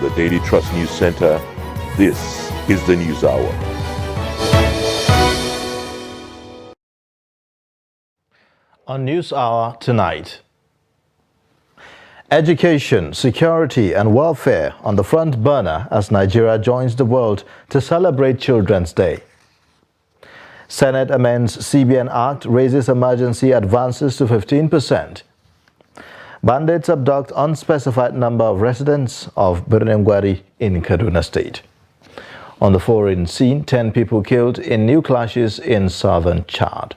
the Daily Trust News Center. This is the News Hour. On News Hour tonight, education, security and welfare on the front burner as Nigeria joins the world to celebrate Children's Day. Senate amends CBN Act, raises emergency advances to 15%. Bandits abduct unspecified number of residents of Birnin Gwari in Kaduna State. On the foreign scene, 10 people killed in new clashes in southern Chad.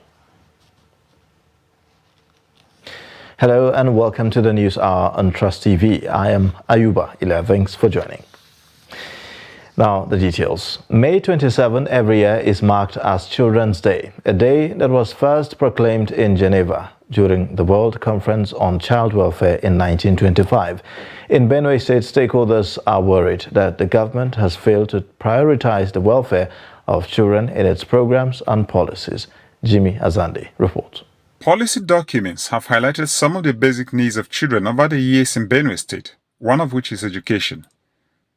Hello and welcome to the News Hour on Trust TV. I am Ayuba Ila. Thanks for joining. Now the details. May 27 every year is marked as Children's Day, a day that was first proclaimed in Geneva during the World Conference on Child Welfare in 1925. In Benue State, stakeholders are worried that the government has failed to prioritize the welfare of children in its programs and policies. Jimmy Azande reports. Policy documents have highlighted some of the basic needs of children over the years in Benue State, one of which is education.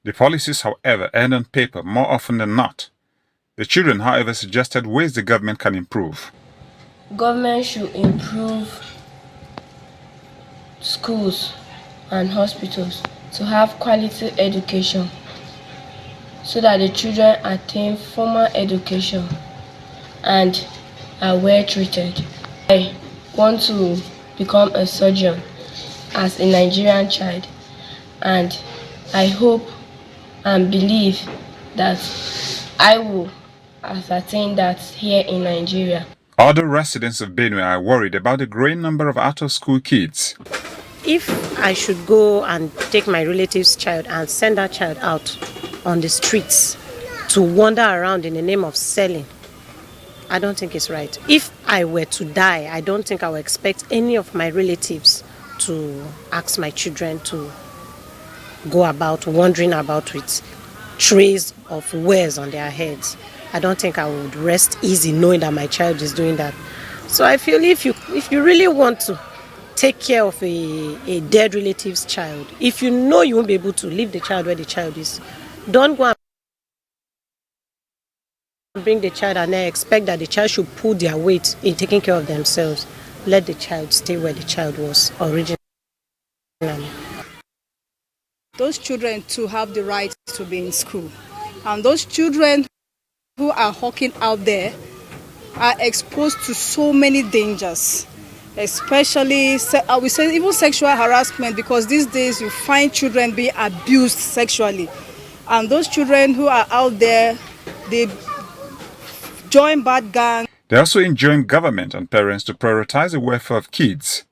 The policies, however, end on paper more often than not. The children, however, suggested ways the government can improve. Government should improve schools and hospitals to have quality education so that the children attain formal education and are well treated. I want to become a surgeon as a Nigerian child, and I hope and believe that I will ascertain that here in Nigeria. Other residents of Benue are worried about the growing number of out-of-school kids. If I should go and take my relative's child and send that child out on the streets to wander around in the name of selling, I don't think it's right. If I were to die, I don't think I would expect any of my relatives to ask my children to go about wandering about with trays of wares on their heads. I don't think I would rest easy knowing that my child is doing that. So I feel if you really want to take care of a dead relative's child, if you know you won't be able to leave the child where the child is, don't go and bring the child and then expect that the child should pull their weight in taking care of themselves. Let the child stay where the child was originally. Those children too have the right to be in school. And those children who are hawking out there are exposed to so many dangers, especially, I would say, even sexual harassment, because these days you find children being abused sexually. And those children who are out there, they join bad gangs. They also enjoin government and parents to prioritize the welfare of kids.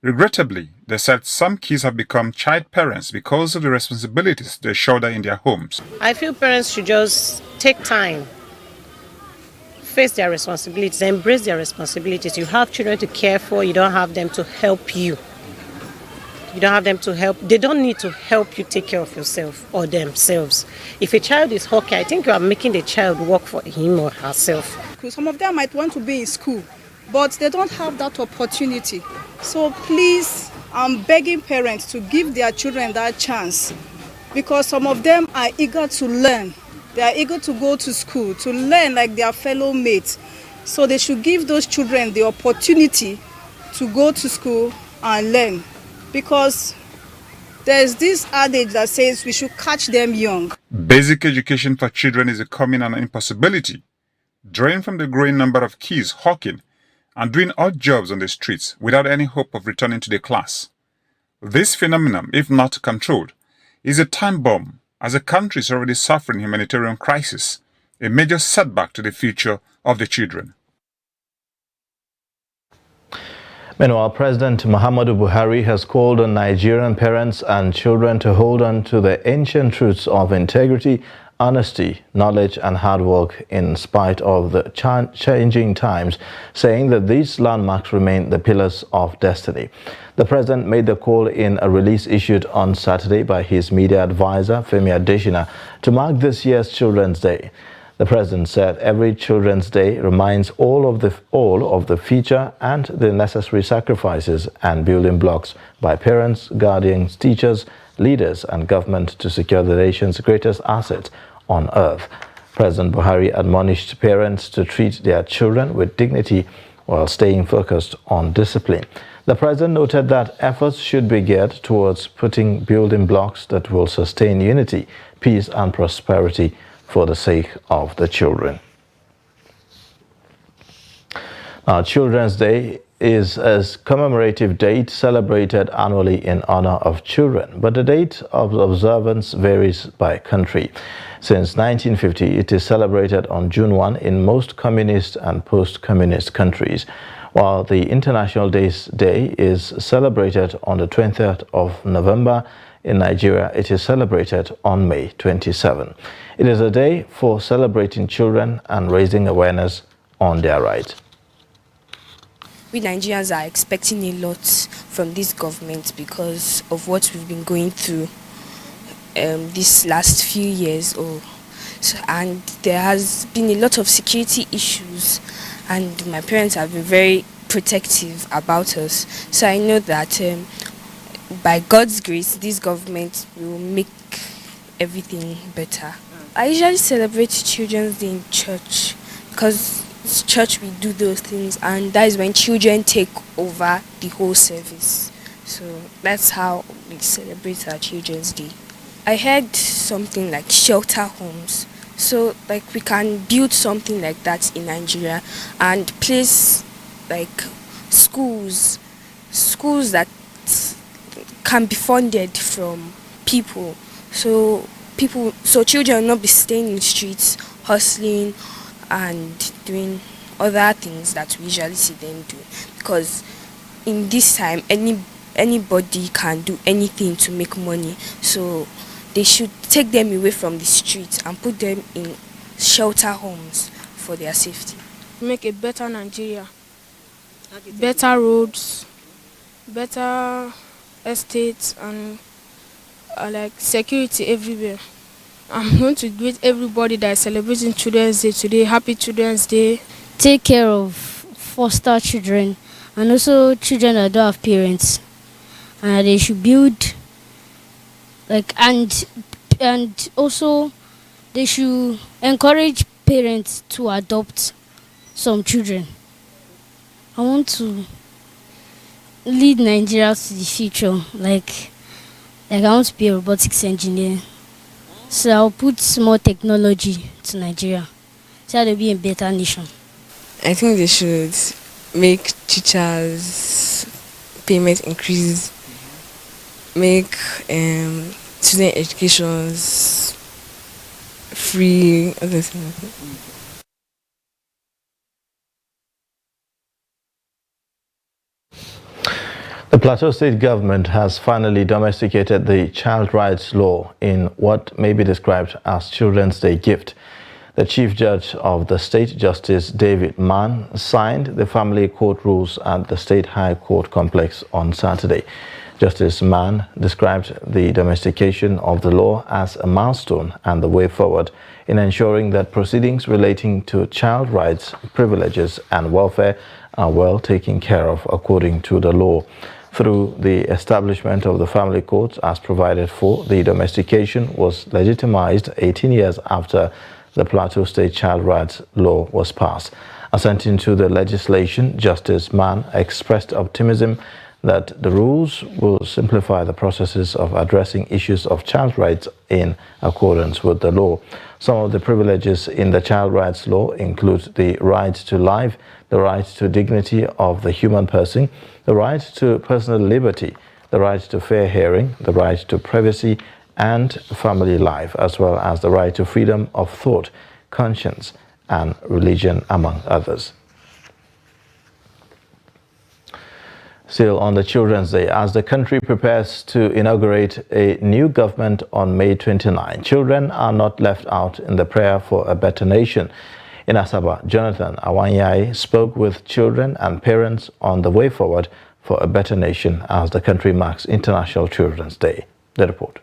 Regrettably, they said some kids have become child parents because of the responsibilities they shoulder in their homes. I feel parents should just take time, face their responsibilities, embrace their responsibilities. You have children to care for, you don't have them to help you. You don't have them to help. They don't need to help you take care of yourself or themselves. If a child is hawking, I think you are making the child work for him or herself. Some of them might want to be in school, but they don't have that opportunity. So please, I'm begging parents to give their children that chance, because some of them are eager to learn. They are eager to go to school, to learn like their fellow mates. So they should give those children the opportunity to go to school and learn, because there's this adage that says we should catch them young. Basic education for children is becoming an impossibility, drawing from the growing number of kids hawking and doing odd jobs on the streets without any hope of returning to the class. This phenomenon, if not controlled, is a time bomb, as the country is already suffering humanitarian crisis, a major setback to the future of the children. Meanwhile, President Muhammadu Buhari has called on Nigerian parents and children to hold on to the ancient truths of integrity, honesty, knowledge and hard work in spite of the changing times, saying that these landmarks remain the pillars of destiny. The president made the call in a release issued on Saturday by his media advisor, Femi Adesina, to mark this year's Children's Day. The president said every Children's Day reminds all of the future and the necessary sacrifices and building blocks by parents, guardians, teachers, leaders and government to secure the nation's greatest asset on earth. President Buhari admonished parents to treat their children with dignity while staying focused on discipline. The president noted that efforts should be geared towards putting building blocks that will sustain unity, peace and prosperity for the sake of the children. Now, Children's Day is a commemorative date celebrated annually in honor of children, but the date of observance varies by country. Since 1950, it is celebrated on June 1 in most communist and post-communist countries, while the International Day is celebrated on the 20th of November. In Nigeria, it is celebrated on May 27. It is a day for celebrating children and raising awareness on their rights. We Nigerians are expecting a lot from this government because of what we've been going through these last few years. And there has been a lot of security issues, and my parents have been very protective about us. So I know that by God's grace, this government will make everything better. I usually celebrate Children's Day in church because it's church we do those things, and that is when children take over the whole service. So that's how we celebrate our Children's Day. I heard something like shelter homes. So like we can build something like that in Nigeria and place like schools that can be funded from people. So children will not be staying in the streets, hustling and doing other things that we usually see them do. Because in this time, anybody can do anything to make money. So they should take them away from the streets and put them in shelter homes for their safety. Make a better Nigeria, better roads, better estates, and like security everywhere. I'm going to greet everybody that is celebrating Children's Day today. Happy Children's Day. Take care of foster children and also children that don't have parents. And they should build and also they should encourage parents to adopt some children. I want to lead Nigeria to the future. Like I want to be a robotics engineer. So I'll put more technology to Nigeria so they'll be a better nation. I think they should make teachers' payment increase, make student educations free, other things. The Plateau State government has finally domesticated the child rights law in what may be described as Children's Day gift. The Chief Judge of the State, Justice David Mann, signed the family court rules at the State High Court complex on Saturday. Justice Mann described the domestication of the law as a milestone and the way forward in ensuring that proceedings relating to child rights, privileges and welfare are well taken care of according to the law. Through the establishment of the family courts as provided for, the domestication was legitimized 18 years after the Plateau State Child Rights Law was passed. Assenting to the legislation, Justice Mann expressed optimism that the rules will simplify the processes of addressing issues of child rights in accordance with the law. Some of the privileges in the child rights law include the right to life, the right to dignity of the human person, the right to personal liberty, the right to fair hearing, the right to privacy and family life, as well as the right to freedom of thought, conscience and religion, among others. Still on the Children's Day, as the country prepares to inaugurate a new government on May 29, children are not left out in the prayer for a better nation. In Asaba, Jonathan Awanyai spoke with children and parents on the way forward for a better nation as the country marks International Children's Day. The report.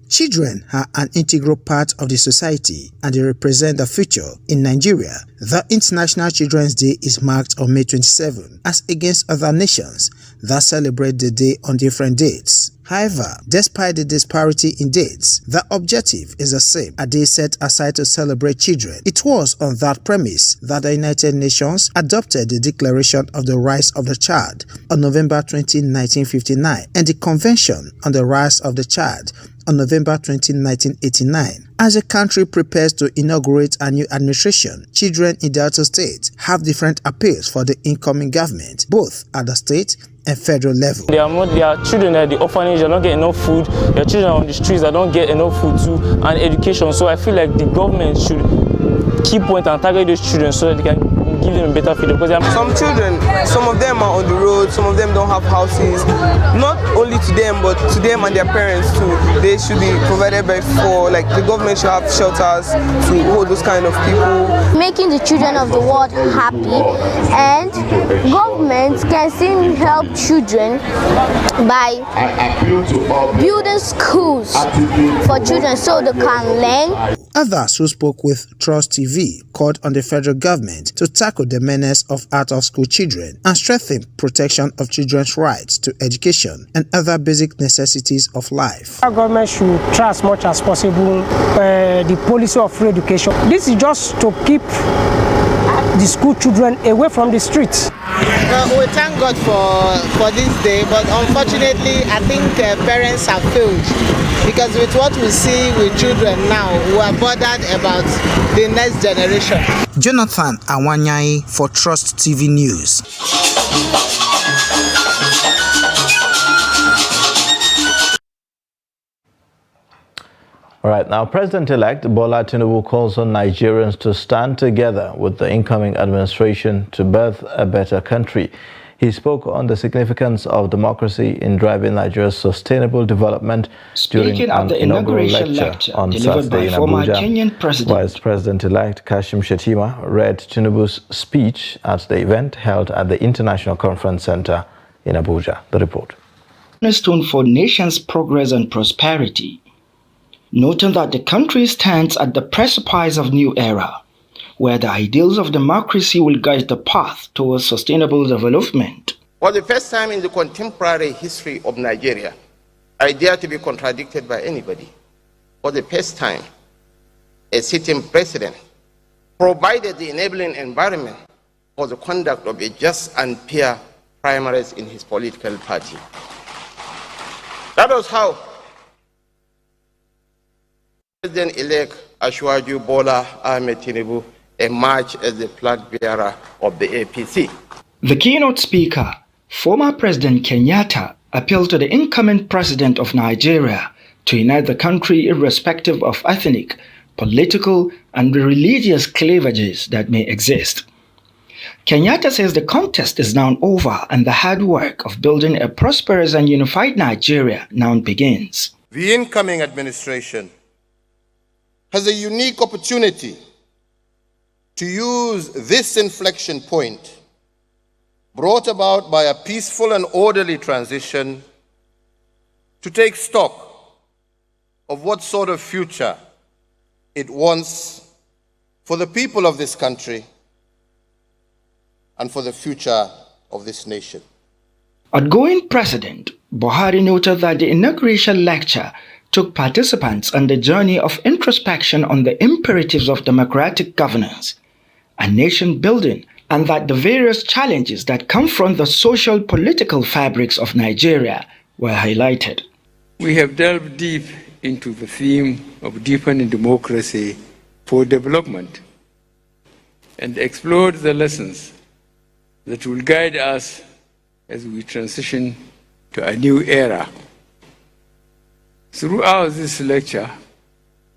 Children are an integral part of the society and they represent the future. In Nigeria, the International Children's Day is marked on May 27, as against other nations that celebrate the day on different dates. However, despite the disparity in dates, the objective is the same: a day set aside to celebrate children. It was on that premise that the United Nations adopted the Declaration of the Rights of the Child on November 20, 1959, and the Convention on the Rights of the Child on November 20, 1989. As the country prepares to inaugurate a new administration, children in Delta State have different appeals for the incoming government, both at the state and federal level. There are children at the orphanage that don't get enough food. There are children on the streets that don't get enough food too, and education. So I feel like the government should keep point and target those children so that they can give them a better future. Because some children, some of them are on the road, some of them don't have houses. Not only to them, but to them and their parents too. They should be provided by like the government should have shelters to hold those kind of people. Making the children of the world happy, and government can still help children by building schools for children so they can learn. Others who spoke with Trust TV called on the federal government to tackle the menace of out-of-school children and strengthen protection of children's rights to education and other basic necessities of life. Our government should try as much as possible the policy of free education. This is just to keep the school children away from the streets. We thank God for this day, but unfortunately I think parents have failed, because with what we see with children now, we are bothered about the next generation. Jonathan Awanyai for Trust TV News. All right, now President-elect Bola Tinubu calls on Nigerians to stand together with the incoming administration to birth a better country. He spoke on the significance of democracy in driving Nigeria's sustainable development during an inaugural lecture on Saturday in Abuja. Vice President-elect Kashim Shettima read Tinubu's speech at the event held at the International Conference Center in Abuja. The report. Cornerstone for nation's progress and prosperity, noting that the country stands at the precipice of new era, where the ideals of democracy will guide the path towards sustainable development. For the first time in the contemporary history of Nigeria, I dare to be contradicted by anybody. For the first time, a sitting president provided the enabling environment for the conduct of a just and fair primaries in his political party. That was how President-elect Asiwaju Bola Ahmed Tinubu emerged as the flag bearer of the APC. The keynote speaker, former President Kenyatta, appealed to the incoming president of Nigeria to unite the country irrespective of ethnic, political, and religious cleavages that may exist. Kenyatta says the contest is now over and the hard work of building a prosperous and unified Nigeria now begins. The incoming administration has a unique opportunity to use this inflection point brought about by a peaceful and orderly transition to take stock of what sort of future it wants for the people of this country and for the future of this nation. Outgoing President Buhari noted that the inauguration lecture took participants on the journey of introspection on the imperatives of democratic governance and nation building, and that the various challenges that confront the social political fabrics of Nigeria were highlighted. We have delved deep into the theme of deepening democracy for development and explored the lessons that will guide us as we transition to a new era. Throughout this lecture,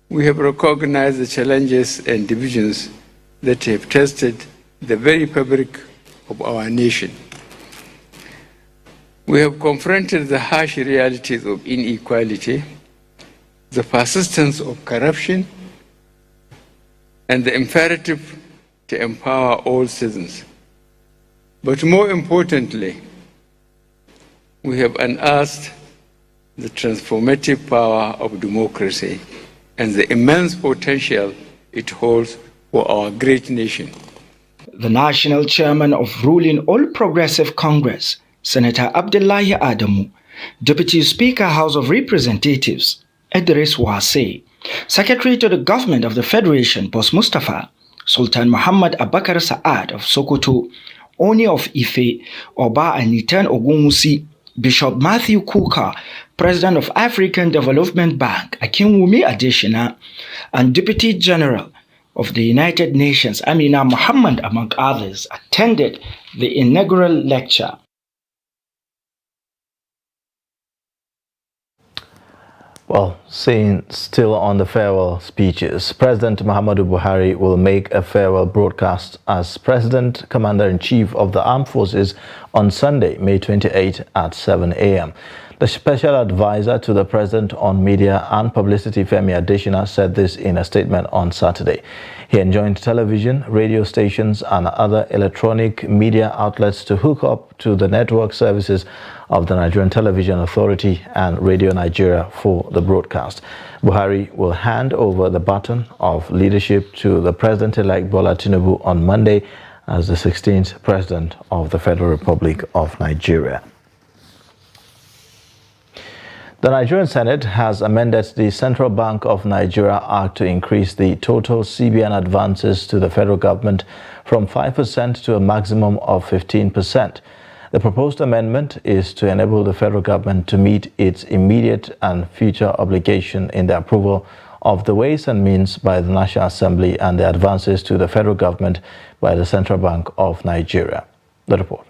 we have recognized the challenges and divisions that have tested the very fabric of our nation. We have confronted the harsh realities of inequality, the persistence of corruption, and the imperative to empower all citizens. But more importantly, we have unearthed the transformative power of democracy and the immense potential it holds for our great nation. The national chairman of ruling All Progressive Congress, Senator Abdullahi Adamu, Deputy Speaker, House of Representatives, Idris Wase, Secretary to the Government of the Federation, Boss Mustafa, Sultan Muhammad Abakar Saad of Sokoto, Oni of Ife, Oba Anitan Ogunwusi, Bishop Matthew Kuka, President of African Development Bank, Akinwumi Adeshina, and Deputy General of the United Nations, Amina Muhammad, among others, attended the inaugural lecture. Well, still on the farewell speeches, President Muhammadu Buhari will make a farewell broadcast as President, Commander-in-Chief of the Armed Forces on Sunday, May 28 at 7 a.m. The special advisor to the President on Media and Publicity, Femi Adesina, said this in a statement on Saturday. He enjoined television, radio stations and other electronic media outlets to hook up to the network services of the Nigerian Television Authority and Radio Nigeria for the broadcast. Buhari will hand over the baton of leadership to the President-elect Bola Tinubu on Monday as the 16th President of the Federal Republic of Nigeria. The Nigerian Senate has amended the Central Bank of Nigeria Act to increase the total CBN advances to the federal government from 5% to a maximum of 15%. The proposed amendment is to enable the federal government to meet its immediate and future obligation in the approval of the Ways and Means by the National Assembly and the advances to the federal government by the Central Bank of Nigeria. The report.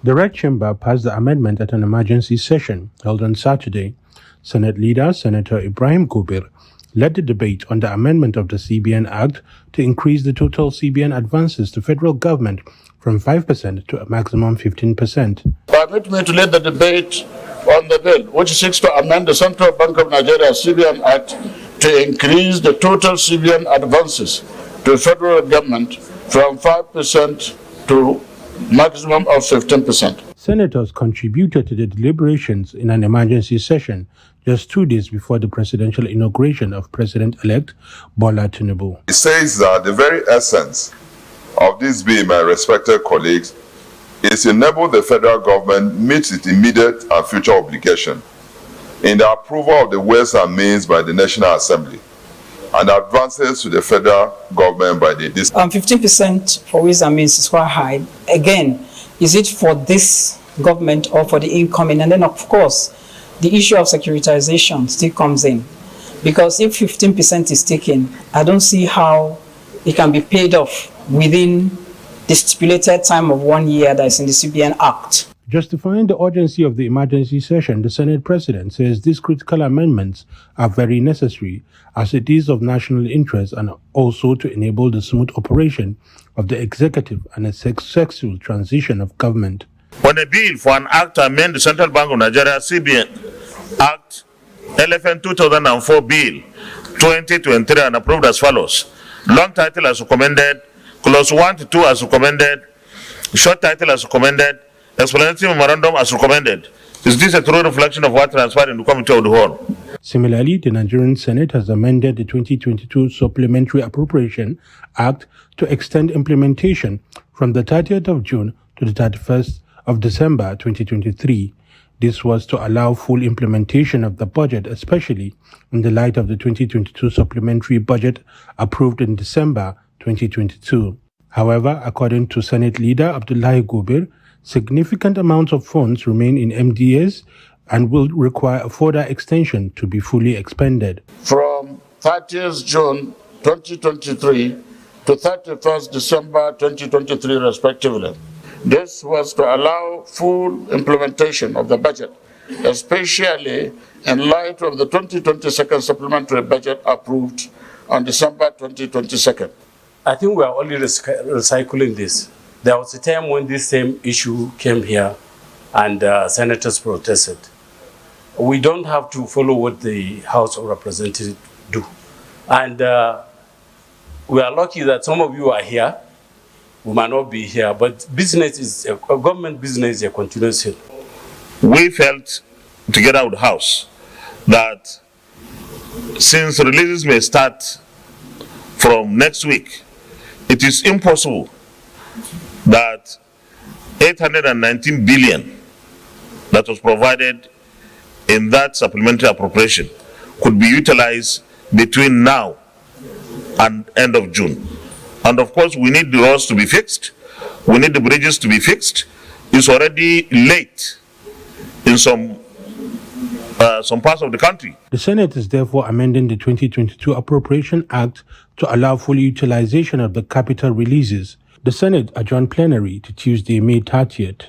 The Red Chamber passed the amendment at an emergency session held on Saturday. Senate leader Senator Ibrahim Gobir led the debate on the amendment of the CBN Act to increase the total CBN advances to federal government from 5% to a maximum 15%. Permit me to lead the debate on the bill, which seeks to amend the Central Bank of Nigeria CBN Act to increase the total CBN advances to federal government from 5% to maximum of 15%. Senators contributed to the deliberations in an emergency session just 2 days before the presidential inauguration of President-elect Bola Tinubu. It says that the very essence of this bill, my respected colleagues, is to enable the federal government meet its immediate and future obligation in the approval of the Ways and Means by the National Assembly and advances to the federal government by the 15% for Ways and Means is quite high. Again, is it for this government or for the incoming? And then, of course, the issue of securitization still comes in. Because if 15% is taken, I don't see how it can be paid off within the stipulated time of 1 year that is in the CBN Act. Justifying the urgency of the emergency session, the Senate President says these critical amendments are very necessary as it is of national interest and also to enable the smooth operation of the executive and a successful transition of government. When a bill for an act to amend the Central Bank of Nigeria CBN Act LFN 2004 Bill 2023 and approved as follows. Long title as recommended, clause 1 to 2 as recommended, short title as recommended, explanatory memorandum as recommended. Is this a true reflection of what transpired in the Committee of the Whole? Similarly, the Nigerian Senate has amended the 2022 Supplementary Appropriation Act to extend implementation from the 30th of June to the 31st of December 2023. This was to allow full implementation of the budget, especially in the light of the 2022 supplementary budget approved in December 2022. However, according to Senate Leader Abdullahi Gobir, significant amounts of funds remain in MDAs and will require a further extension to be fully expended. From 30th June 2023 to 31st December 2023 respectively. This was to allow full implementation of the budget, especially in light of the 2022 supplementary budget approved on December 2022. I think we are only recycling this. There was a time when this same issue came here and senators protested. We don't have to follow what the House of Representatives do. And we are lucky that some of you are here. We might not be here, but business is, government business is a continuous thing. We felt together with the House, that since releases may start from next week, it is impossible that 819 billion that was provided in that supplementary appropriation could be utilized between now and end of June. And of course, we need the roads to be fixed. We need the bridges to be fixed. It's already late in some parts of the country. The Senate is therefore amending the 2022 Appropriation Act to allow full utilization of the capital releases. The Senate adjourned plenary to Tuesday, May 30th.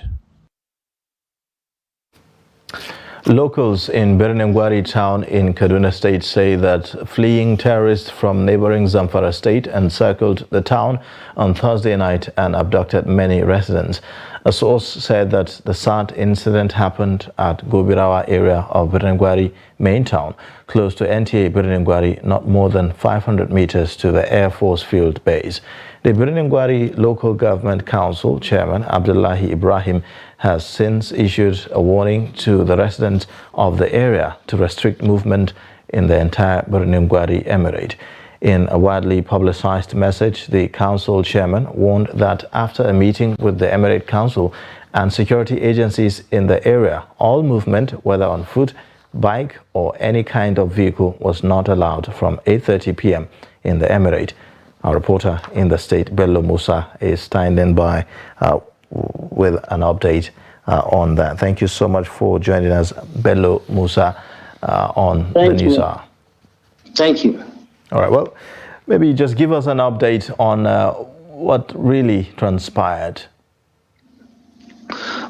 Locals in Birnin-Gwari town in Kaduna State say that fleeing terrorists from neighboring Zamfara state encircled the town on Thursday night and abducted many residents. A source said that the sad incident happened at Gobirawa area of Birnin-Gwari main town, close to NTA Birnin-Gwari, not more than 500 meters to the Air Force Field Base. The Birnin-Gwari Local Government Council Chairman Abdullahi Ibrahim has since issued a warning to the residents of the area to restrict movement in the entire Birnin-Gwari Emirate. In a widely publicized message, the council chairman warned that after a meeting with the Emirate Council and security agencies in the area, all movement, whether on foot, bike or any kind of vehicle, was not allowed from 8:30 p.m. in the Emirate. Our reporter in the state, Bello Musa, is standing by with an update on that. Thank you so much for joining us, Bello Musa, on the News Hour. Thank you. All right, well, maybe just give us an update on what really transpired.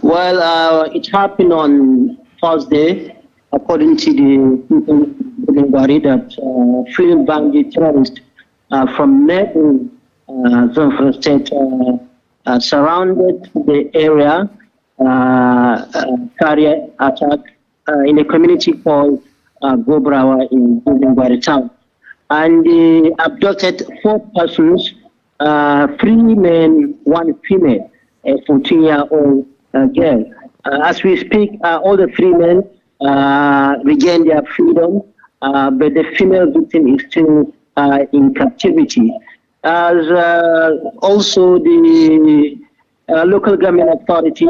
Well, it happened on Thursday, according to the people in Gwari, that freedom bandit terrorists from neighboring Zamfara state surrounded the area, carried attack in a community called Gobirawa in Gwari town. And they abducted 4 persons, 3 men, 1 female, a 14-year-old girl. As we speak, all the 3 men regained their freedom, but the female victim is still in captivity. As also the local government authority,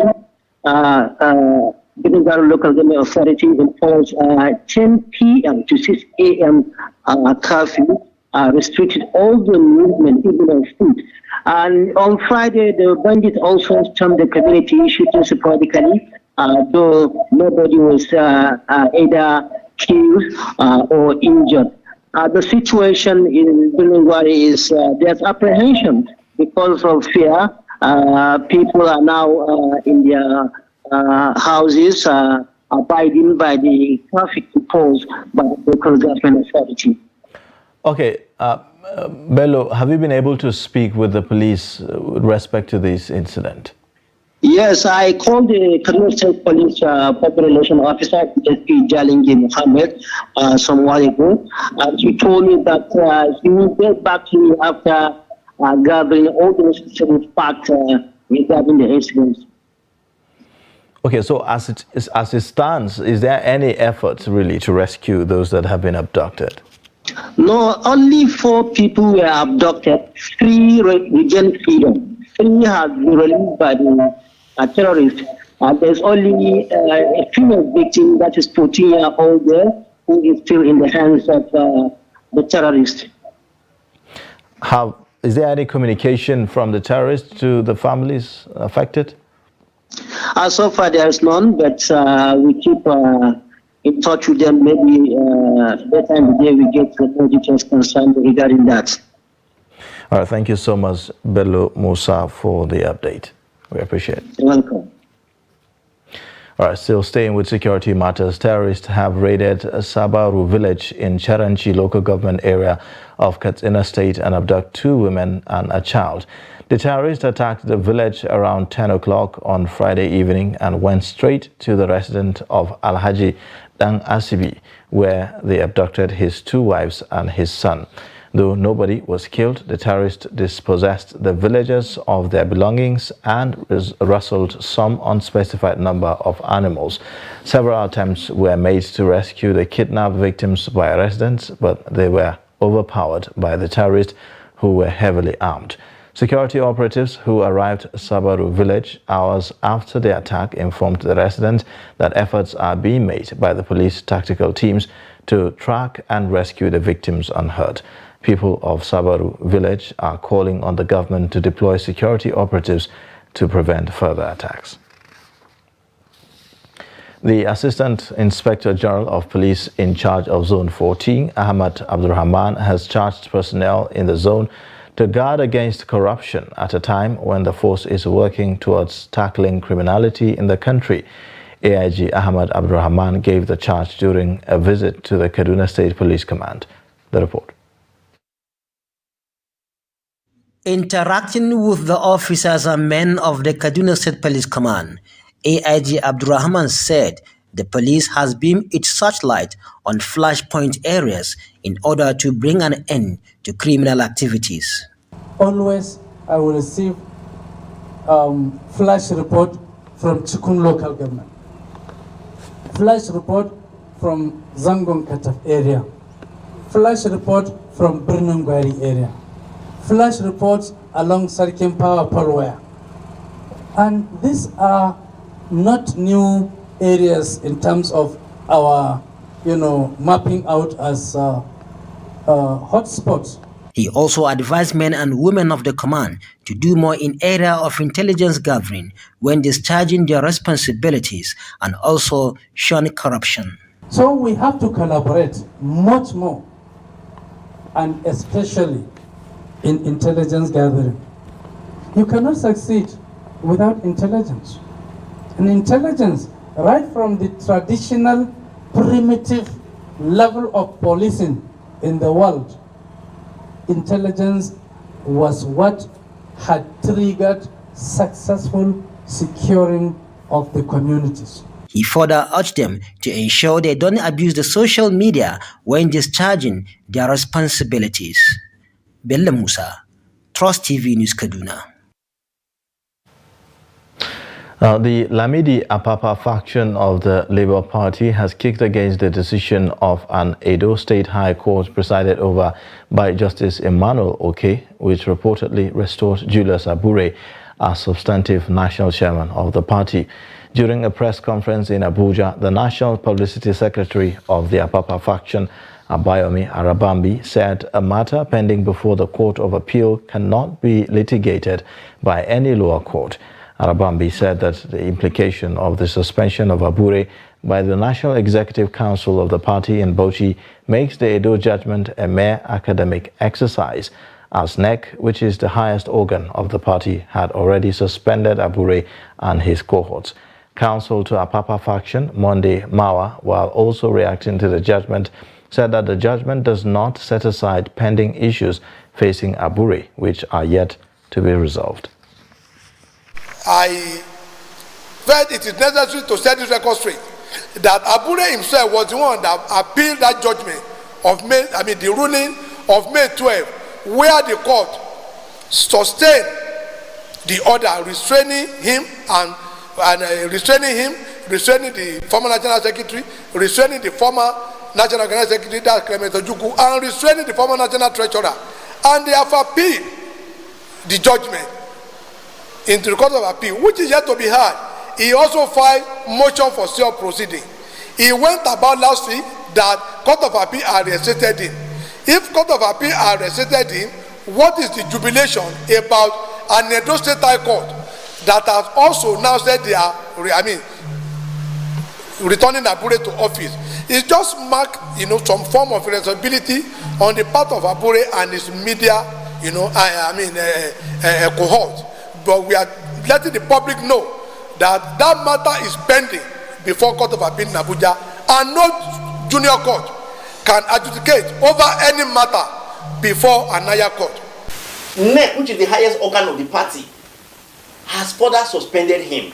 Birnin-Gwari local government authority imposed 10 p.m. to 6 a.m. Curfew, restricted all the movement, even on foot. And on Friday, the bandits also stormed the community, shooting sporadically, though nobody was either killed or injured. The situation in Birnin-Gwari is there's apprehension because of fear. People are now in their houses, abiding by the traffic imposed by the local government authority. Okay, Bello, have you been able to speak with the police with respect to this incident? Yes, I called the Kaduna State Police Public Relations Officer, SP Jalingi Mohammed, some while ago. He told me that he will get back to me after gathering all the necessary facts regarding the incident. Okay, so as it stands, is there any effort really to rescue those that have been abducted? No, only 4 people were abducted. 3 regained freedom. 3 have been released by the terrorists. There's only a female victim, that is 14-year-old girl, who is still in the hands of the terrorists. Is there any communication from the terrorists to the families affected? So far, there is none, but we keep in touch with them. Maybe later in the day we get more details concerned regarding that. All right, thank you so much, Bello Musa, for the update. We appreciate it. You're welcome. All right, still staying with security matters, terrorists have raided Sabaru village in Charanchi local government area of Katsina State and abducted 2 women and a child. The terrorists attacked the village around 10 o'clock on Friday evening and went straight to the residence of Alhaji Dang Asibi, where they abducted his 2 wives and his son. Though nobody was killed, the terrorists dispossessed the villagers of their belongings and rustled some unspecified number of animals. Several attempts were made to rescue the kidnapped victims by residents, but they were overpowered by the terrorists, who were heavily armed. Security operatives who arrived at Sabaru village hours after the attack informed the residents that efforts are being made by the police tactical teams to track and rescue the victims unhurt. People of Sabaru village are calling on the government to deploy security operatives to prevent further attacks. The Assistant Inspector General of Police in charge of Zone 14, Ahmad Abdurrahman, has charged personnel in the zone to guard against corruption at a time when the force is working towards tackling criminality in the country. AIG Ahmad Abdurrahman gave the charge during a visit to the Kaduna State Police Command. The report. Interacting with the officers and men of the Kaduna State Police Command, AIG Abdurrahman said the police has beamed its searchlight on flashpoint areas in order to bring an end to criminal activities. Always I will receive flash report from Chikun local government, flash report from Zangon Kataf area, flash report from Birnungwari area, flash reports along Sarkin Power Polware. And these are not new areas in terms of our, mapping out as hotspots. He also advised men and women of the command to do more in area of intelligence gathering when discharging their responsibilities and also shun corruption. So we have to collaborate much more, and especially in intelligence gathering. You cannot succeed without intelligence. And intelligence, right from the traditional primitive level of policing in the world, intelligence was what had triggered successful securing of the communities. He further urged them to ensure they don't abuse the social media when discharging their responsibilities. Bello Musa, Trust TV News, Kaduna. The Lamidi Apapa faction of the Labour Party has kicked against the decision of an Edo State High Court presided over by Justice Emmanuel Oke, which reportedly restored Julius Abure as substantive national chairman of the party. During a press conference in Abuja, the National Publicity Secretary of the Apapa faction, Abayomi Arabambi, said a matter pending before the Court of Appeal cannot be litigated by any lower court. Arabambi said that the implication of the suspension of Abure by the National Executive Council of the party in Bauchi makes the Edo judgment a mere academic exercise, as NEC, which is the highest organ of the party, had already suspended Abure and his cohorts. Counsel to Apapa faction, Monday Mawa, while also reacting to the judgment, said that the judgment does not set aside pending issues facing Abure, which are yet to be resolved. I felt it is necessary to set this record straight that Abure himself was the one that appealed that judgment of the ruling of May 12, where the court sustained the order restraining him and restraining the former National Secretary, restraining the former National Organizing Secretary, that's Clement Ojukwu, and restraining the former National Treasurer. And they have appealed the judgment into the Court of Appeal, which is yet to be heard. He also filed motion for stay of proceeding. He went about last week that Court of Appeal are reinstated him. If Court of Appeal are reinstated him, what is the jubilation about an Edo State High Court that has also now said they are, returning Abure to office? It just mark, some form of responsibility on the part of Abure and his media, cohort. But we are letting the public know that that matter is pending before Court of Appeal in Abuja, and no junior court can adjudicate over any matter before an higher court. NEC, which is the highest organ of the party, has further suspended him.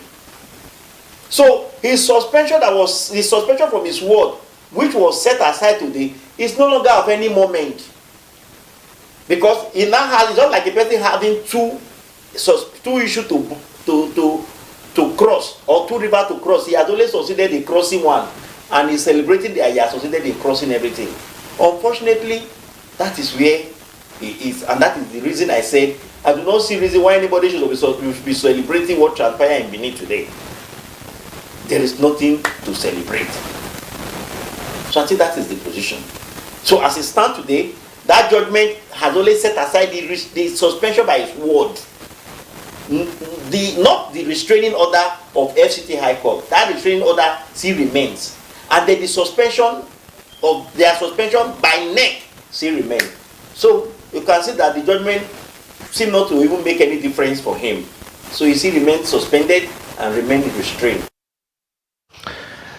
So his suspension from his word, which was set aside today, is no longer of any moment. Because in that house, it's not like a person having two issues to cross, or two rivers to cross. He has only succeeded in crossing one, and he's celebrating that he has succeeded in crossing everything. Unfortunately, that is where he is, and that is the reason I said I do not see reason why anybody should be celebrating what transpired in Benin today. There is nothing to celebrate. So I think that is the position. So as it stands today, that judgment has only set aside the suspension by its word. Not the restraining order of FCT High Court. That restraining order still remains. And then the suspension of their suspension by neck still remains. So you can see that the judgment seems not to even make any difference for him. So he still remains suspended and remains restrained.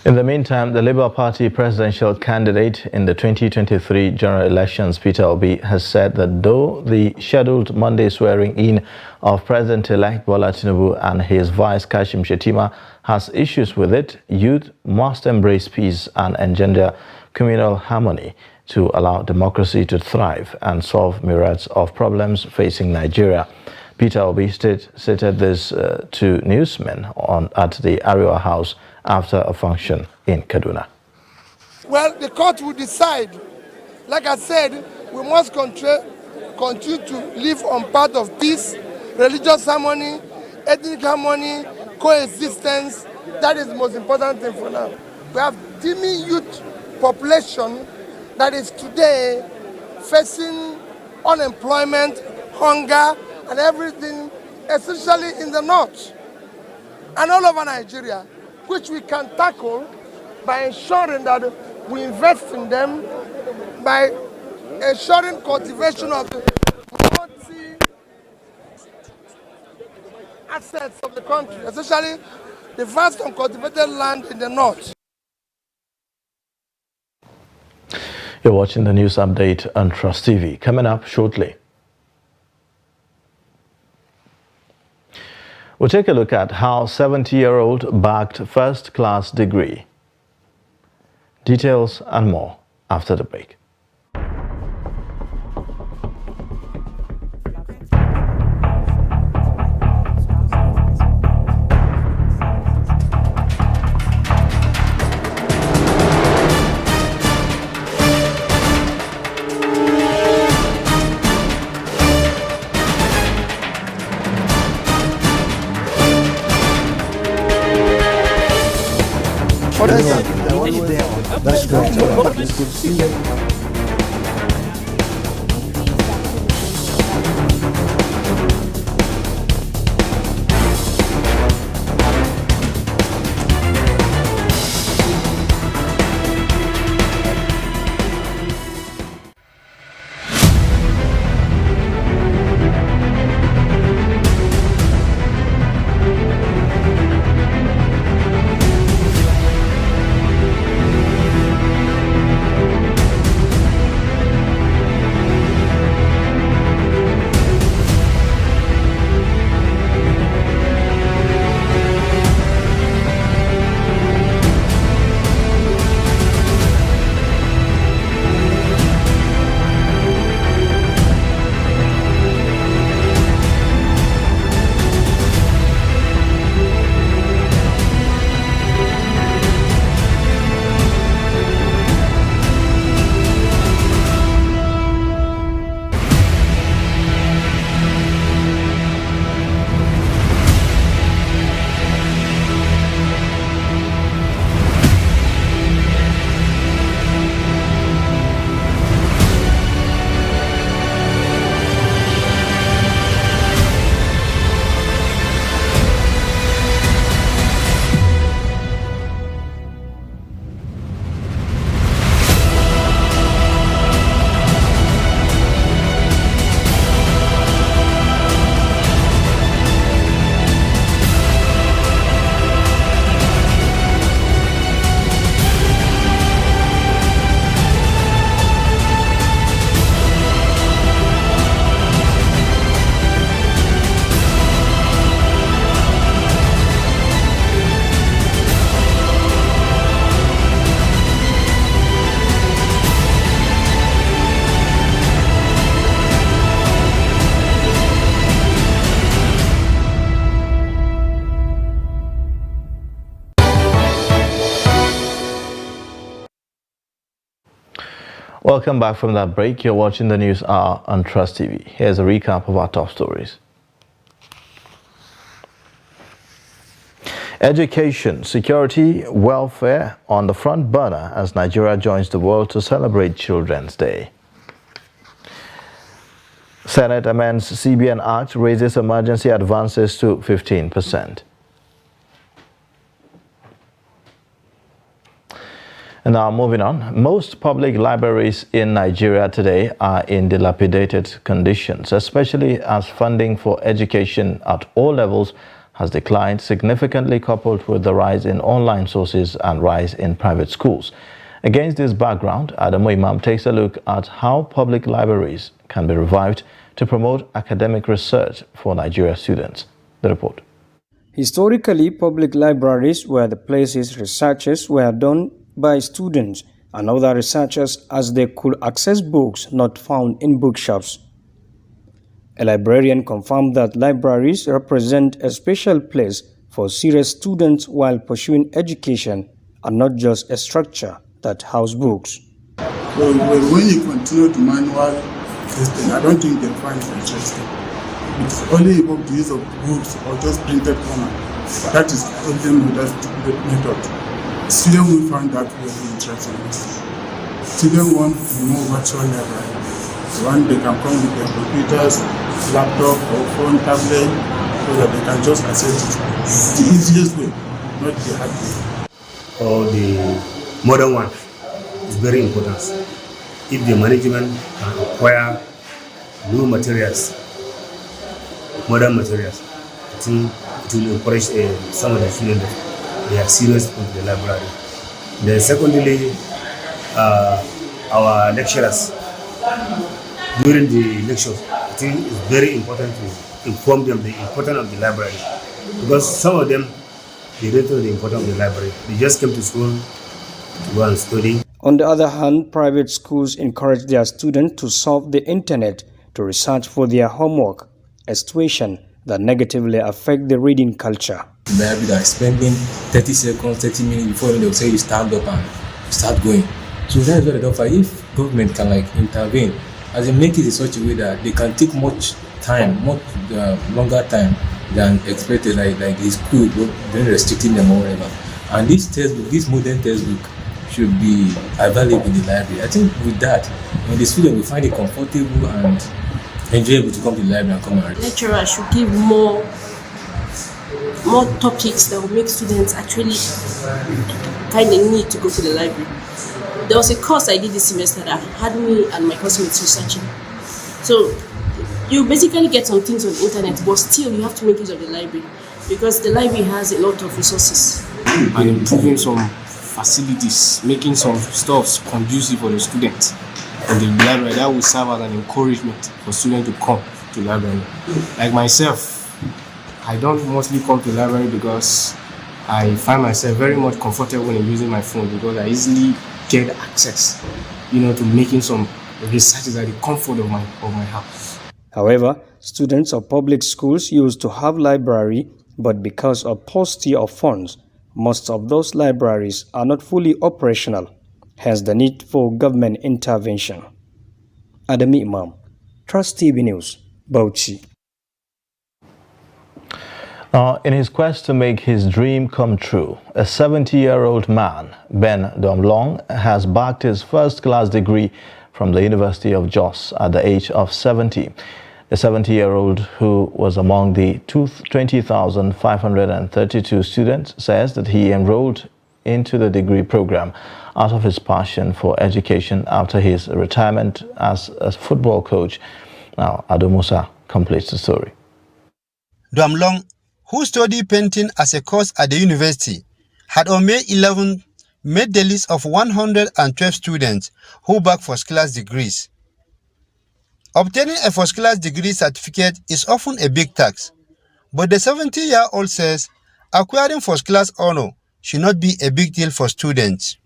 In the meantime, the Labour Party presidential candidate in the 2023 general elections, Peter Obi, has said that though the scheduled Monday swearing-in of President-elect Bola Tinubu and his vice Kashim Shettima has issues with it, youth must embrace peace and engender communal harmony to allow democracy to thrive and solve myriads of problems facing Nigeria. Peter Obi stated this to newsmen at the Ariwa House after a function in Kaduna. Well, the court will decide. Like I said, we must continue to live on path of peace, religious harmony, ethnic harmony, coexistence. That is the most important thing for now. We have teeming youth population that is today facing unemployment, hunger, and everything, especially in the north and all over Nigeria, which we can tackle by ensuring that we invest in them, by ensuring cultivation of the assets of the country, especially the vast uncultivated land in the north. You're watching the news update on Trust TV. Coming up shortly, we'll take a look at how 70-year-old bagged first-class degree. Details and more after the break. That's great. Welcome back from that break. You're watching the News Hour on Trust TV. Here's a recap of our top stories. Education, security, welfare on the front burner as Nigeria joins the world to celebrate Children's Day. Senate amends CBN Act, raises emergency advances to 15%. And now moving on, most public libraries in Nigeria today are in dilapidated conditions, especially as funding for education at all levels has declined significantly, coupled with the rise in online sources and rise in private schools. Against this background, Adamu Imam takes a look at how public libraries can be revived to promote academic research for Nigeria students. The report. Historically, public libraries were the places researches were done by students and other researchers, as they could access books not found in bookshops. A librarian confirmed that libraries represent a special place for serious students while pursuing education and not just a structure that house books. Well, when you continue to manual this thing, I don't think they'll find it interesting. It's only about the use of books or just printed format. That is only the method. Students will find that very interesting. Students want more virtual library. One, they can come with their computers, laptop or phone, tablet, so that they can just access it. It's the easiest way, not the hard way. Or the modern one is very important. If the management can acquire new materials, modern materials, I think it will encourage some of the students. They are serious with the library. Then secondly, our lecturers, during the lectures, I think it's very important to inform them the importance of the library. Because some of them, they don't know the importance of the library. They just came to school to go and study. On the other hand, private schools encourage their students to surf the internet to research for their homework, a situation that negatively affects the reading culture. Maybe that spending 30 seconds, 30 minutes before they'll say you stand up and start going. So that's what I don't find. If government can intervene, as in make it in such a way that they can take much time, much longer time than expected, like the school, then restricting them or whatever. And this textbook, this modern textbook, should be available in the library. I think with that, the student will find it comfortable and enjoyable to come to the library and come and read. Lecturers should give more topics that will make students actually kind of need to go to the library. There was a course I did this semester that had me and my classmates researching. So you basically get some things on the internet, but still you have to make use of the library because the library has a lot of resources. And improving some facilities, making some stuff conducive for the students in the library, that will serve as an encouragement for students to come to the library. Like myself, I don't mostly come to the library because I find myself very much comfortable in using my phone because I easily get access, to making some researches at the comfort of my house. However, students of public schools used to have library, but because of paucity of funds, most of those libraries are not fully operational, hence the need for government intervention. Adamu Imam, Trust TV News, Bauchi. In his quest to make his dream come true, a 70-year-old man, Ben Domlong, has bagged his first-class degree from the University of Jos at the age of 70. The 70-year-old, who was among the 20,532 students, says that he enrolled into the degree program out of his passion for education after his retirement as a football coach. Now, Ado Musa completes the story. Domlong, who studied painting as a course at the university, had on May 11 made the list of 112 students who bagged first-class degrees. Obtaining a first-class degree certificate is often a big task, but the 70-year-old says acquiring first-class honor should not be a big deal for students.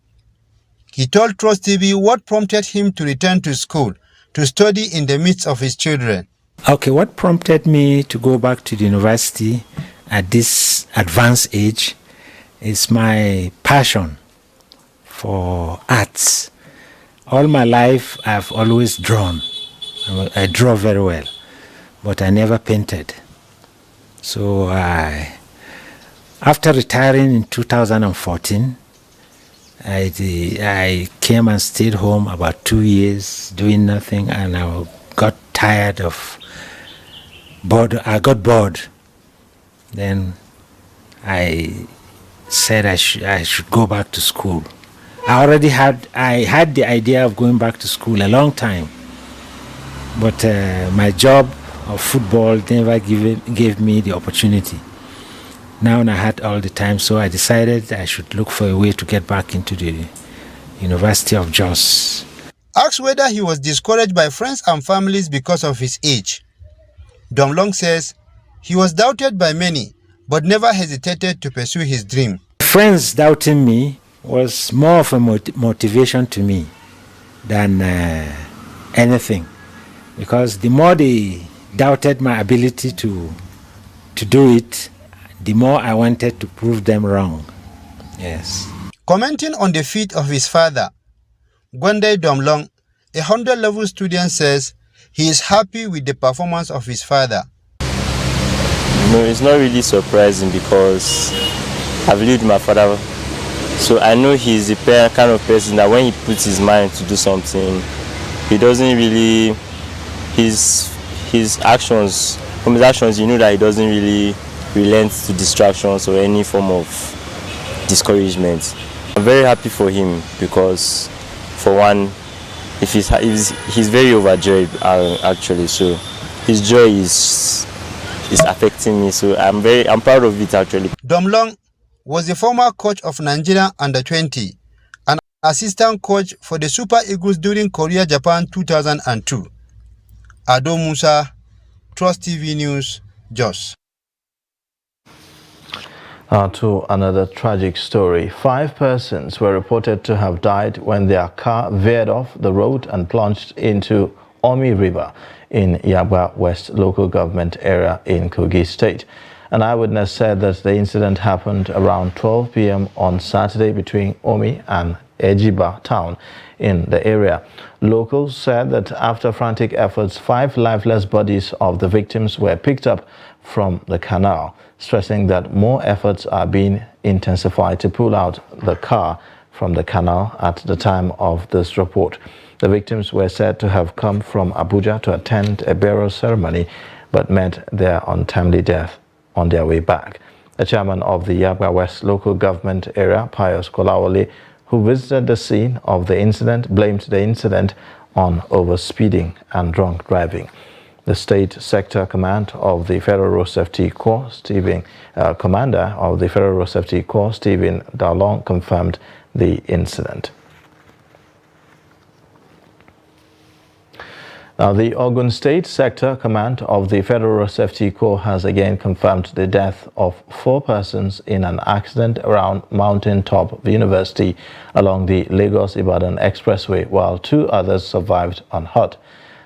He told Trust TV what prompted him to return to school to study in the midst of his children. Okay, what prompted me to go back to the university at this advanced age is my passion for arts. All my life, I've always drawn. I draw very well, but I never painted. So after retiring in 2014, I came and stayed home about 2 years doing nothing, and I got tired of I got bored. Then I said I should go back to school. I had the idea of going back to school a long time, but my job of football never gave me the opportunity. Now I had all the time, so I decided I should look for a way to get back into the University of Jos. Asked whether he was discouraged by friends and families because of his age, Domlong says he was doubted by many, but never hesitated to pursue his dream. Friends doubting me was more of a motivation to me than anything, because the more they doubted my ability to do it, the more I wanted to prove them wrong. Yes. Commenting on the feat of his father, Gwandai Domlong, a 100-level student, says he is happy with the performance of his father. No, it's not really surprising because I've lived with my father, so I know he's the kind of person that when he puts his mind to do something, he doesn't really, his actions, from his actions you know that he doesn't really relent to distractions or any form of discouragement. I'm very happy for him because, for one, he's very overjoyed actually, so his joy is affecting me, so I'm proud of it actually. Domlong was the former coach of Nigeria Under-20 and assistant coach for the Super Eagles during Korea-Japan 2002. Ado Musa, Trust TV News, Jos. To another tragic story. 5 persons were reported to have died when their car veered off the road and plunged into Omi River in Yagba West local government area in Kogi State. An eyewitness said that the incident happened around 12 p.m. on Saturday between Omi and Ejiba town in the area. Locals said that after frantic efforts, 5 lifeless bodies of the victims were picked up from the canal, stressing that more efforts are being intensified to pull out the car from the canal at the time of this report. The victims were said to have come from Abuja to attend a burial ceremony, but met their untimely death on their way back. The chairman of the Yagba West local government area, Pius Kolawole, who visited the scene of the incident, blamed the incident on overspeeding and drunk driving. The State Sector Command of the Federal Road Safety Corps, Commander of the Federal Road Safety Corps, Stephen Dalong, confirmed the incident. Now, the Ogun State Sector Command of the Federal Road Safety Corps has again confirmed the death of 4 persons in an accident around Mountain Top University along the Lagos-Ibadan Expressway, while 2 others survived unhurt.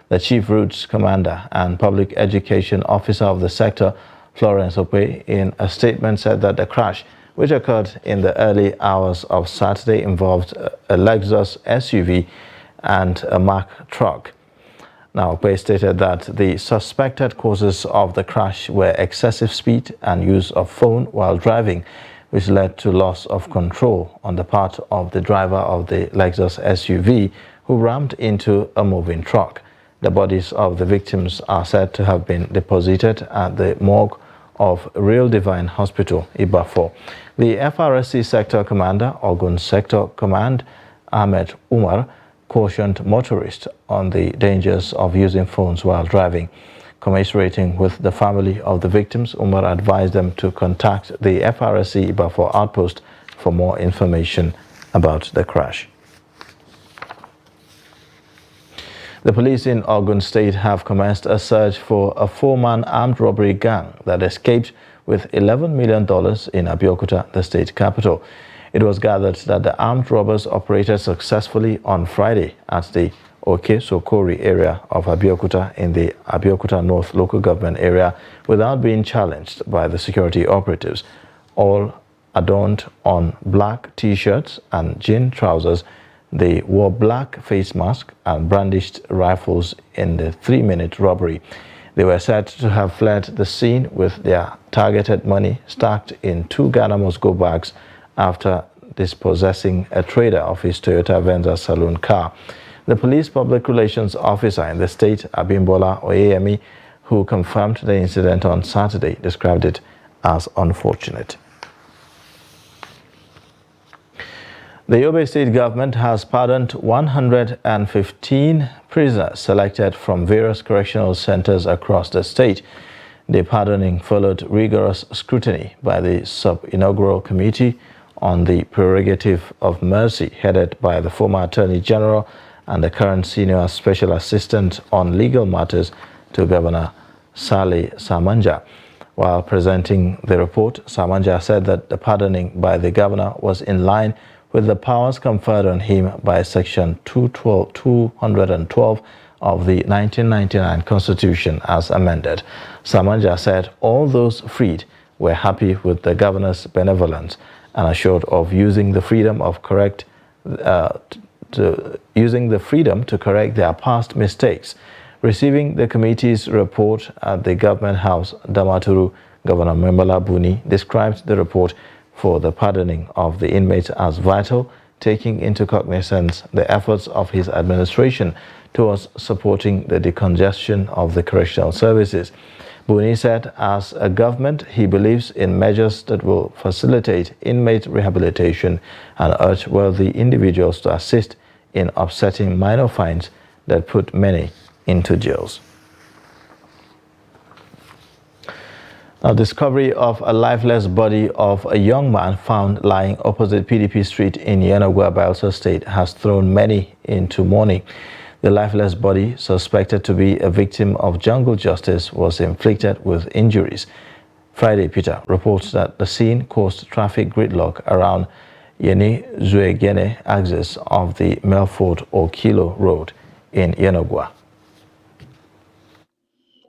The Chief Routes Commander and Public Education Officer of the sector, Florence Ope, in a statement said that the crash, which occurred in the early hours of Saturday, involved a Lexus SUV and a Mack truck. Now, Ope stated that the suspected causes of the crash were excessive speed and use of phone while driving, which led to loss of control on the part of the driver of the Lexus SUV, who rammed into a moving truck. The bodies of the victims are said to have been deposited at the morgue of Real Divine Hospital, Ibafo. The FRSC Sector Commander, Ogun Sector Command, Ahmed Umar, cautioned motorists on the dangers of using phones while driving. Commiserating with the family of the victims, Umar advised them to contact the FRSC Ibafo outpost for more information about the crash. The police in Ogun State have commenced a search for a 4-man armed robbery gang that escaped with $11 million in Abeokuta, the state capital. It was gathered that the armed robbers operated successfully on Friday at the Oke-Sokori area of Abeokuta in the Abeokuta North local government area without being challenged by the security operatives, all adorned on black T-shirts and jean trousers. They wore black face masks and brandished rifles in the 3-minute robbery. They were said to have fled the scene with their targeted money stacked in 2 Ghana must go bags after dispossessing a trader of his Toyota Venza saloon car. The police public relations officer in the state, Abimbola Oyeyemi, who confirmed the incident on Saturday, described it as unfortunate. The Yobe State government has pardoned 115 prisoners selected from various correctional centers across the state. The pardoning followed rigorous scrutiny by the sub-inaugural committee on the prerogative of mercy, headed by the former Attorney General and the current Senior Special Assistant on Legal Matters to Governor Saleh Samanja. While presenting the report, Samanja said that the pardoning by the governor was in line with the powers conferred on him by Section 212 of the 1999 Constitution as amended. Samanja said all those freed were happy with the governor's benevolence and assured of using the freedom to correct their past mistakes. Receiving the committee's report at the Government House, Damaturu, Governor Membala Buni described the report for the pardoning of the inmates as vital, taking into cognizance the efforts of his administration towards supporting the decongestion of the correctional services. Buni said, as a government, he believes in measures that will facilitate inmate rehabilitation and urge wealthy individuals to assist in offsetting minor fines that put many into jails. Now, discovery of a lifeless body of a young man found lying opposite PDP Street in Yenagoa, Bayelsa State has thrown many into mourning. The lifeless body, suspected to be a victim of jungle justice, was inflicted with injuries. Friday Peter reports that the scene caused traffic gridlock around Yeni Zuegene axis of the Melfort Okilo Road in Yenagoa.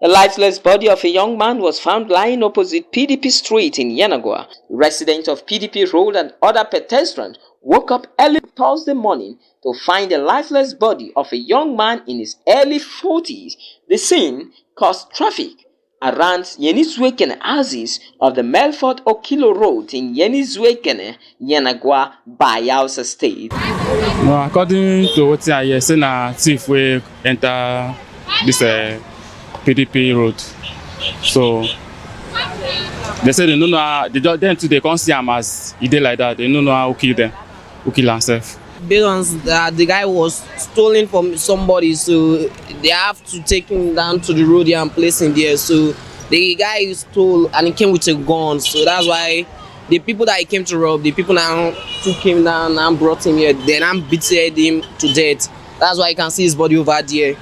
A lifeless body of a young man was found lying opposite PDP Street in Yenagoa. Residents of PDP Road and other pedestrians woke up early Thursday morning to find a lifeless body of a young man in his early 40s. The scene caused traffic around Yenizwekene axis of the Melfort Okilo Road in Yenizwekene, Yenagoa, Bayelsa State. No, according to what I hear, say na thief we enter this PDP road. So they say they don't know how, they can't see him as he did like that. They don't know how to kill them, who kill himself. Based on that, the guy was stolen from somebody, so they have to take him down to the road and place him there. So the guy stole and he came with a gun. So that's why the people that he came to rob, the people now took him down and brought him here. Then I beated him to death. That's why you can see his body over there.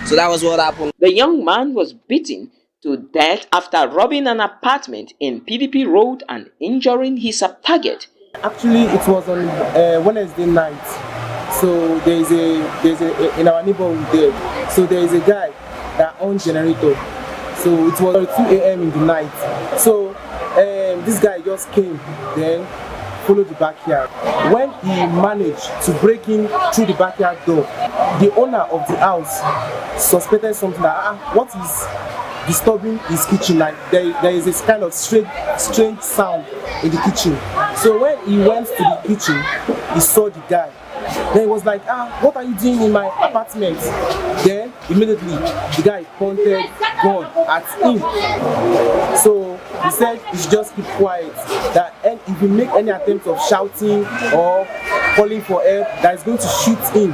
So that was what happened. The young man was beaten to death after robbing an apartment in PDP Road and injuring his target. Actually, it was on Wednesday night. So there is a in our neighborhood there. So there is a guy that owns generator. So it was 2 a.m. in the night. So this guy just came, then followed the backyard. When he managed to break in through the backyard door, the owner of the house suspected something that what is disturbing his kitchen. Like there is this kind of strange sound in the kitchen. So when he went to the kitchen, he saw the guy. Then he was like, what are you doing in my apartment? Then immediately the guy pointed gun at him. So he said he should just keep quiet. That if you make any attempt of shouting or calling for help, that is going to shoot him.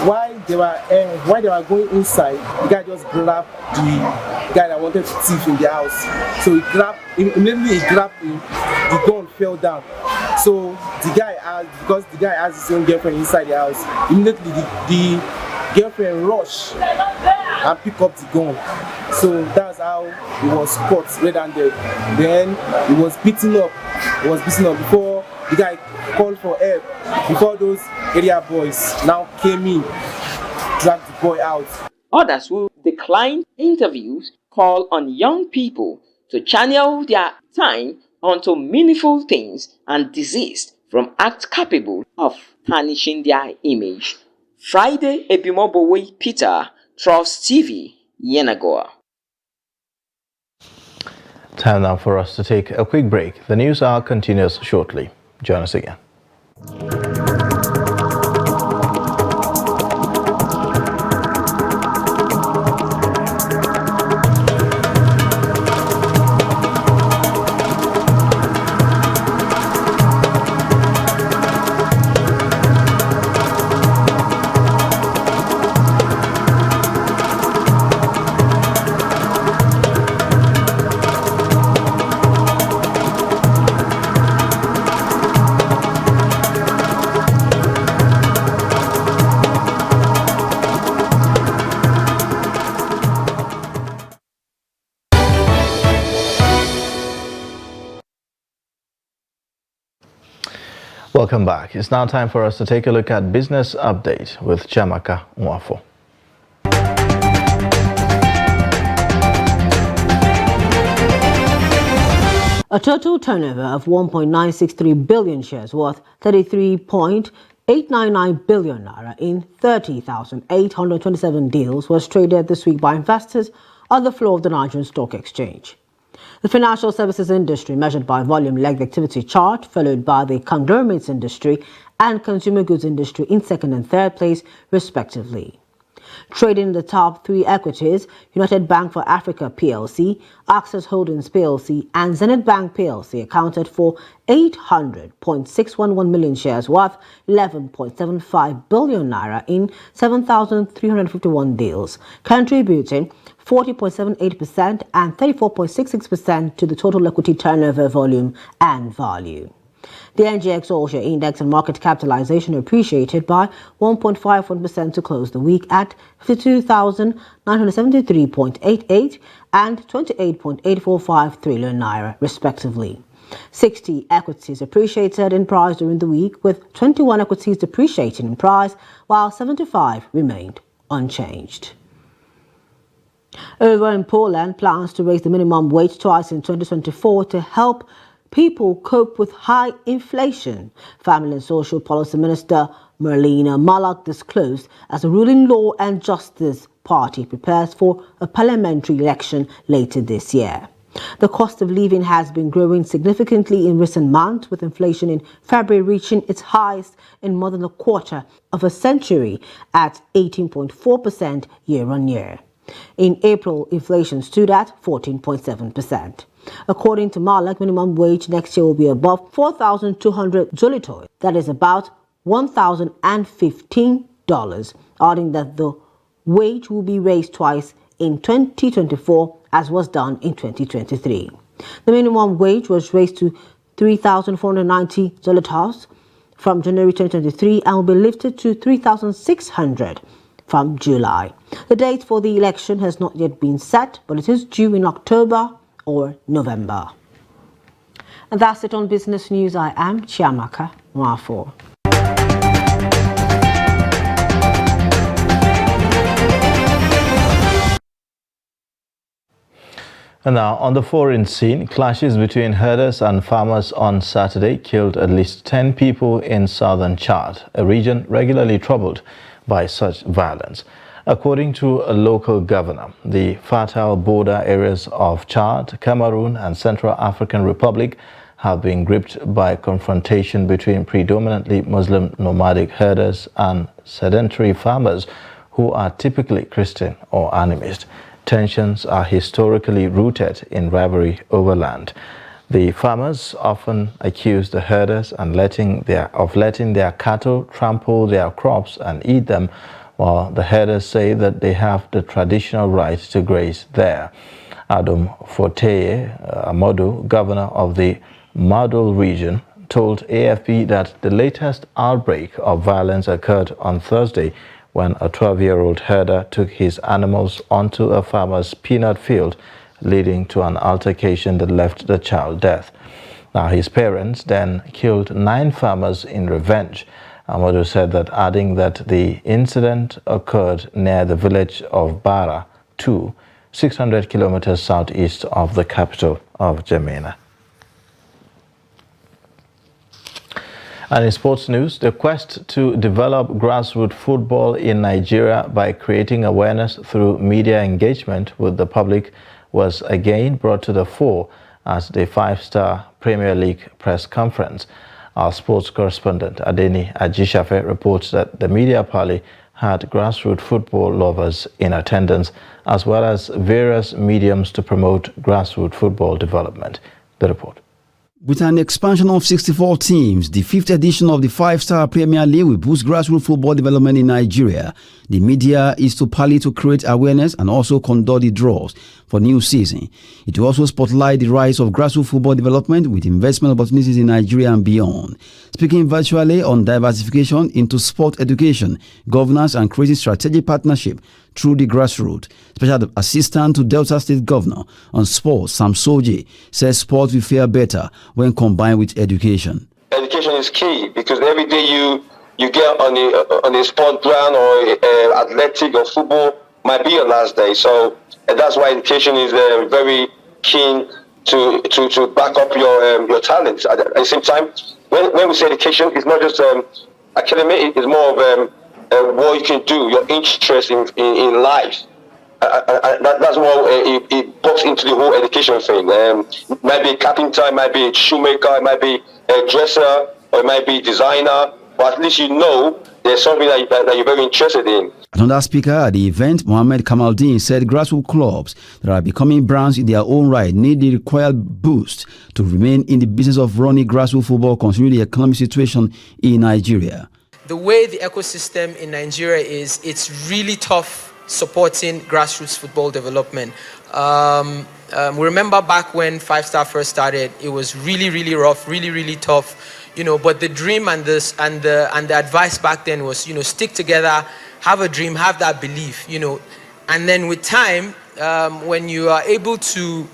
While they were going inside, the guy just grabbed the guy that wanted to thief in the house. So immediately he grabbed him, the gun fell down. So because the guy has his own girlfriend inside the house, immediately the girlfriend rushed and picked up the gun. So that's how he was caught red-handed. Then he was beaten up. Before the guy called for help. Before those area boys now came in, dragged the boy out. Others who declined interviews call on young people to channel their time onto meaningful things and desist from acts capable of tarnishing their image. Friday, Ebimobowe Peter, Trust TV, Yenagoa. Time now for us to take a quick break. The news hour continues shortly. Join us again. Welcome back. It's now time for us to take a look at Business Update with Chiamaka Nwafo. A total turnover of 1.963 billion shares worth 33.899 billion naira in 30,827 deals was traded this week by investors on the floor of the Nigerian Stock Exchange. The financial services industry, measured by volume-legged activity chart, followed by the conglomerates industry and consumer goods industry in second and third place, respectively. Trading in the top three equities, United Bank for Africa PLC, Access Holdings PLC, and Zenith Bank PLC accounted for 800.611 million shares worth 11.75 billion naira in 7,351 deals, contributing 40.78% and 34.66% to the total equity turnover volume and value. The NGX All-Share Index and market capitalization appreciated by 1.51% to close the week at 52,973.88 and 28.845 trillion naira, respectively. 60 equities appreciated in price during the week, with 21 equities depreciating in price, while 75 remained unchanged. Over in Poland, plans to raise the minimum wage twice in 2024 to help people cope with high inflation, Family and Social Policy Minister Marlena Malak disclosed as the ruling Law and Justice Party prepares for a parliamentary election later this year. The cost of living has been growing significantly in recent months, with inflation in February reaching its highest in more than a quarter of a century at 18.4% year-on-year. In April, inflation stood at 14.7%. According to Malak, minimum wage next year will be above 4,200 zloty, that is about $1,015, adding that the wage will be raised twice in 2024 as was done in 2023. The minimum wage was raised to 3,490 zlotys from January 2023 and will be lifted to 3,600 from July. The date for the election has not yet been set, but it is due in October or November. And that's it on Business News. I am Chiamaka Nwafo. And now, on the foreign scene, clashes between herders and farmers on Saturday killed at least 10 people in southern Chad, a region regularly troubled by such violence. According to a local governor, the fertile border areas of Chad, Cameroon and Central African Republic have been gripped by confrontation between predominantly Muslim nomadic herders and sedentary farmers who are typically Christian or animist. Tensions are historically rooted in rivalry over land. The farmers often accuse the herders of letting their cattle trample their crops and eat them, while the herders say that they have the traditional right to graze there. Adam Forteye Amodu, governor of the Madul region, told AFP that the latest outbreak of violence occurred on Thursday when a 12-year-old herder took his animals onto a farmer's peanut field, leading to an altercation that left the child dead. Now, his parents then killed 9 farmers in revenge. Amadou said that, adding that the incident occurred near the village of Bara 2, 600 kilometers southeast of the capital of Jamena. And in sports news, the quest to develop grassroots football in Nigeria by creating awareness through media engagement with the public was again brought to the fore at the 5-Star Premier League press conference. Our sports correspondent Adeni Ajishafe reports that the media parley had grassroots football lovers in attendance, as well as various mediums to promote grassroots football development. The report. With an expansion of 64 teams, the 5th edition of the 5-Star Premier League will boost grassroots football development in Nigeria. The media is to parley to create awareness and also conduct the draws for new season. It will also spotlight the rise of grassroots football development with investment opportunities in Nigeria and beyond. Speaking virtually on diversification into sport education, governance and creating strategic partnership through the grassroots, Special Assistant to Delta State Governor on Sports, Sam Soji, says sport will fare better when combined with education. Education is key because every day you get on a sport ground or athletic or football might be your last day. So that's why education is very keen to back up your talents. At the same time, when we say education, it's not just academic; it's more of what you can do, your interest in life. That's what it pops into the whole education thing. It might be a carpenter, it might be a shoemaker, it might be a dresser, or it might be a designer, but at least you know there's something that you're very interested in. Another speaker at the event, Mohammed Kamaldeen, said grassroots clubs that are becoming brands in their own right need the required boost to remain in the business of running grassroots football considering the economic situation in Nigeria. The way the ecosystem in Nigeria is, it's really tough supporting grassroots football development. We remember back when 5-Star first started, it was really rough, really tough, but the dream and the advice back then was, stick together, have a dream, have that belief, and then with time, when you're able to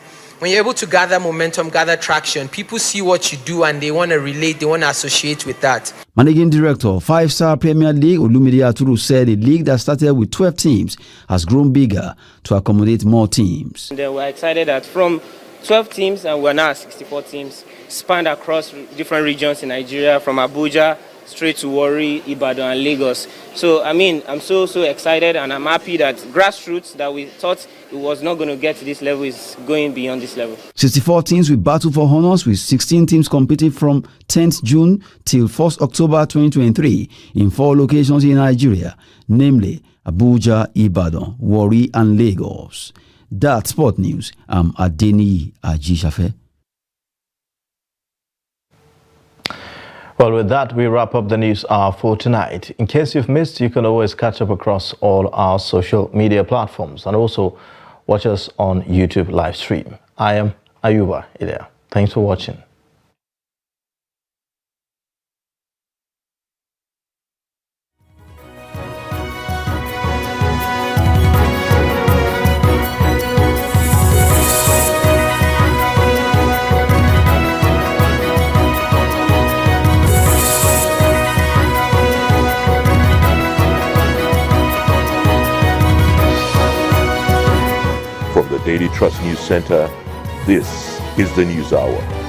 gather momentum, gather traction, people see what you do and they want to relate, they want to associate with that. Managing Director, 5-Star Premier League, Olumide Aturu, said the league that started with 12 teams has grown bigger to accommodate more teams. And we're excited that from 12 teams and we're now at 64 teams, spanned across different regions in Nigeria, from Abuja straight to Warri, Ibadan and Lagos. So, I'm so excited and I'm happy that grassroots that we thought it was not going to get to this level is going beyond this level. 64 teams will battle for honors with 16 teams competing from 10th June till 1st October 2023 in 4 locations in Nigeria, namely Abuja, Ibadan, Warri and Lagos. That's Sport News. I'm Adeni Ajishafe. Well, with that, we wrap up the news hour for tonight. In case you've missed, you can always catch up across all our social media platforms and also watch us on YouTube live stream. I am Ayuba Ilya. Thanks for watching. From the Daily Trust News Center, this is the News Hour.